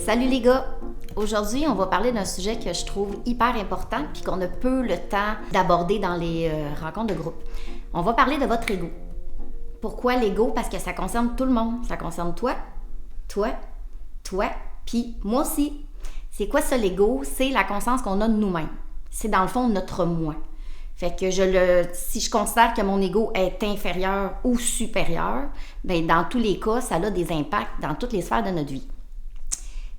Salut les gars! Aujourd'hui, on va parler d'un sujet que je trouve hyper important puis qu'on a peu le temps d'aborder dans les rencontres de groupe. On va parler de votre ego. Pourquoi l'ego? Parce que ça concerne tout le monde. Ça concerne toi, puis moi aussi. C'est quoi ça l'ego? C'est la conscience qu'on a de nous-mêmes. C'est dans le fond notre moi. Fait que si je considère que mon ego est inférieur ou supérieur, bien dans tous les cas, ça a des impacts dans toutes les sphères de notre vie.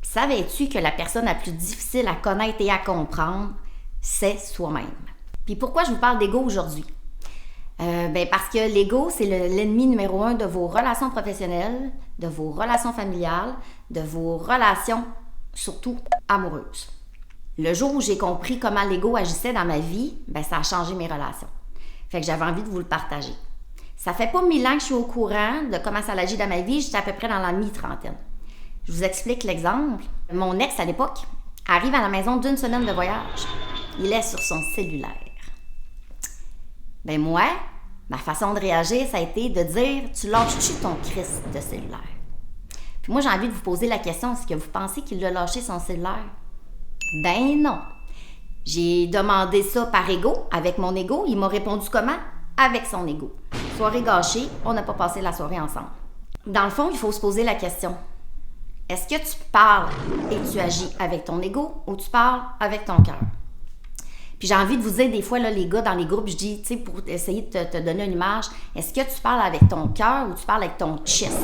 Puis savais-tu que la personne la plus difficile à connaître et à comprendre, c'est soi-même? Puis pourquoi je vous parle d'ego aujourd'hui? Parce que l'ego, c'est l'ennemi numéro 1 de vos relations professionnelles, de vos relations familiales, de vos relations, surtout amoureuses. Le jour où j'ai compris comment l'ego agissait dans ma vie, ça a changé mes relations. Fait que j'avais envie de vous le partager. Ça fait pas 1000 ans que je suis au courant de comment ça agit dans ma vie, j'étais à peu près dans la mi-trentaine. Je vous explique l'exemple. Mon ex, à l'époque, arrive à la maison d'une semaine de voyage. Il est sur son cellulaire. Moi, ma façon de réagir, ça a été de dire « Tu lâches-tu ton Christ de cellulaire? » Puis moi, j'ai envie de vous poser la question, est-ce que vous pensez qu'il a lâché son cellulaire? Ben non. J'ai demandé ça par ego, avec mon ego. Il m'a répondu comment? Avec son ego. Soirée gâchée, on n'a pas passé la soirée ensemble. Dans le fond, il faut se poser la question. Est-ce que tu parles et tu agis avec ton ego ou tu parles avec ton cœur? Puis j'ai envie de vous dire, des fois, là, les gars, dans les groupes, je dis, tu sais, pour essayer de te donner une image, est-ce que tu parles avec ton cœur ou tu parles avec ton chest?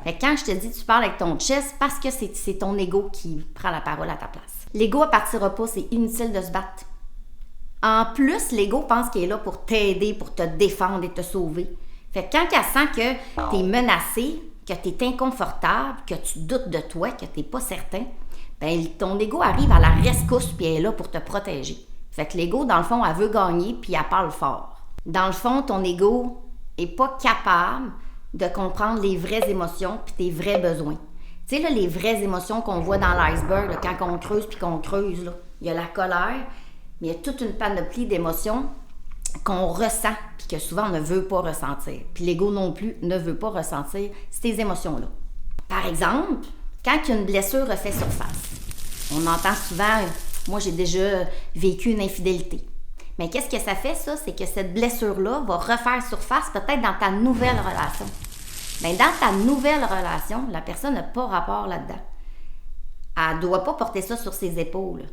Fait que quand je te dis tu parles avec ton chest, parce que c'est ton ego qui prend la parole à ta place. L'ego ne partira pas, c'est inutile de se battre. En plus, l'ego pense qu'il est là pour t'aider, pour te défendre et te sauver. Fait que quand elle sent que tu es menacé, que tu es inconfortable, que tu doutes de toi, que tu n'es pas certain, ton ego arrive à la rescousse puis elle est là pour te protéger. Fait que l'ego, dans le fond, elle veut gagner puis elle parle fort. Dans le fond, ton ego n'est pas capable de comprendre les vraies émotions puis tes vrais besoins. Tu sais, là, les vraies émotions qu'on voit dans l'iceberg, là, quand on creuse puis qu'on creuse, là, il y a la colère, mais il y a toute une panoplie d'émotions qu'on ressent puis que souvent on ne veut pas ressentir. Puis l'ego non plus ne veut pas ressentir ces émotions-là. Par exemple, quand une blessure refait surface, on entend souvent « moi j'ai déjà vécu une infidélité ». Mais qu'est-ce que ça fait ça? C'est que cette blessure-là va refaire surface peut-être dans ta nouvelle relation. Dans ta nouvelle relation, la personne n'a pas rapport là-dedans. Elle ne doit pas porter ça sur ses épaules.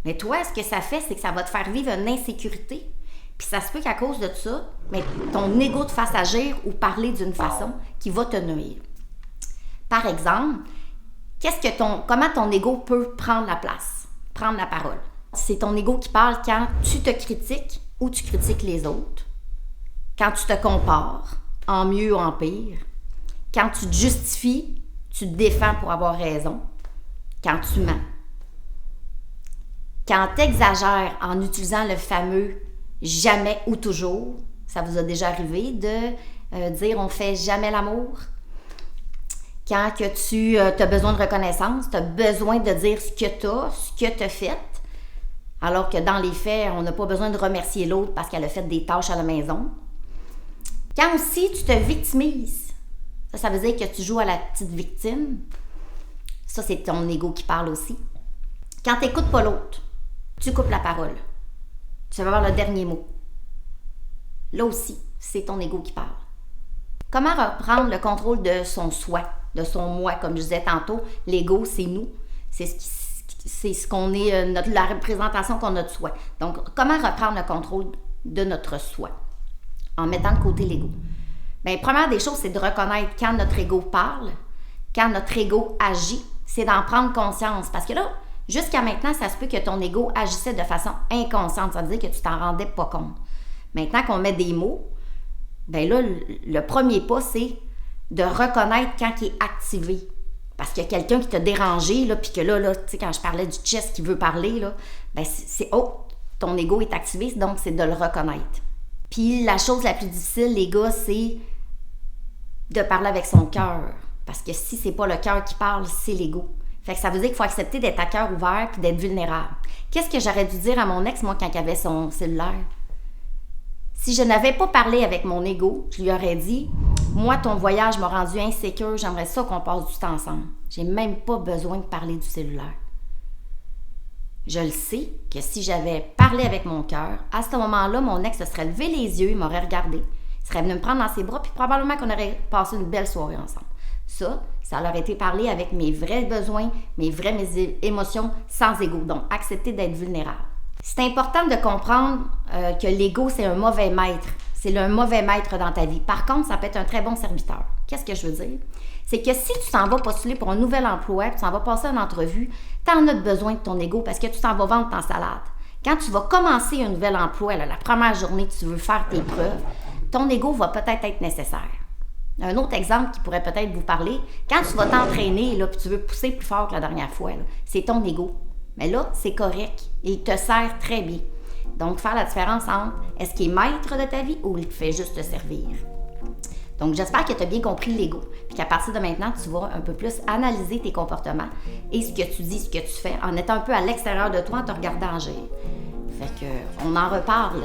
Mais toi, ce que ça fait, c'est que ça va te faire vivre une insécurité. Puis ça se peut qu'à cause de ça, ton ego te fasse agir ou parler d'une façon qui va te nuire. Par exemple, comment ton ego peut prendre la place, prendre la parole? C'est ton ego qui parle quand tu te critiques ou tu critiques les autres, quand tu te compares, en mieux ou en pire, quand tu te justifies, tu te défends pour avoir raison, quand tu mens. Quand tu exagères en utilisant le fameux jamais ou toujours, ça vous a déjà arrivé de dire on fait jamais l'amour. Quand que tu as besoin de reconnaissance, tu as besoin de dire ce que tu as fait, alors que dans les faits, on n'a pas besoin de remercier l'autre parce qu'elle a fait des tâches à la maison. Quand aussi tu te victimises, ça veut dire que tu joues à la petite victime. Ça, c'est ton ego qui parle aussi. Quand tu n'écoutes pas l'autre, tu coupes la parole. Tu vas avoir le dernier mot. Là aussi, c'est ton ego qui parle. Comment reprendre le contrôle de son soi, de son moi, comme je disais tantôt? L'ego, c'est nous. C'est ce qu'on est, la représentation qu'on a de soi. Donc, comment reprendre le contrôle de notre soi en mettant de côté l'ego? Première des choses, c'est de reconnaître quand notre ego parle, quand notre ego agit, c'est d'en prendre conscience. Parce que là, jusqu'à maintenant, ça se peut que ton ego agissait de façon inconsciente. Ça veut dire que tu t'en rendais pas compte. Maintenant qu'on met des mots, le premier pas, c'est de reconnaître quand il est activé. Parce qu'il y a quelqu'un qui t'a dérangé, puis que là, tu sais, quand je parlais du chest qui veut parler, là, ton ego est activé, donc c'est de le reconnaître. Puis la chose la plus difficile, les gars, c'est de parler avec son cœur. Parce que si c'est pas le cœur qui parle, c'est l'ego. Fait que ça veut dire qu'il faut accepter d'être à cœur ouvert puis d'être vulnérable. Qu'est-ce que j'aurais dû dire à mon ex, moi, quand il avait son cellulaire? Si je n'avais pas parlé avec mon ego, je lui aurais dit « Moi, ton voyage m'a rendu insécure, j'aimerais ça qu'on passe du temps ensemble. J'ai même pas besoin de parler du cellulaire. » Je le sais que si j'avais parlé avec mon cœur, à ce moment-là, mon ex se serait levé les yeux, il m'aurait regardé, il serait venu me prendre dans ses bras, puis probablement qu'on aurait passé une belle soirée ensemble. Ça leur été parlé avec mes vrais besoins, mes émotions, sans ego. Donc, accepter d'être vulnérable. C'est important de comprendre que l'ego, c'est un mauvais maître. C'est le mauvais maître dans ta vie. Par contre, ça peut être un très bon serviteur. Qu'est-ce que je veux dire? C'est que si tu t'en vas postuler pour un nouvel emploi, tu t'en vas passer une entrevue, tu en as besoin de ton ego parce que tu t'en vas vendre ta salade. Quand tu vas commencer un nouvel emploi, la première journée que tu veux faire tes preuves, ton ego va peut-être être nécessaire. Un autre exemple qui pourrait peut-être vous parler, quand tu vas t'entraîner et tu veux pousser plus fort que la dernière fois, c'est ton ego. Mais là, c'est correct. Il te sert très bien. Donc, faire la différence entre est-ce qu'il est maître de ta vie ou il fait juste te servir. Donc, j'espère que tu as bien compris l'ego. Puis qu'à partir de maintenant, tu vas un peu plus analyser tes comportements et ce que tu dis, ce que tu fais, en étant un peu à l'extérieur de toi, en te regardant agir. Fait que, on en reparle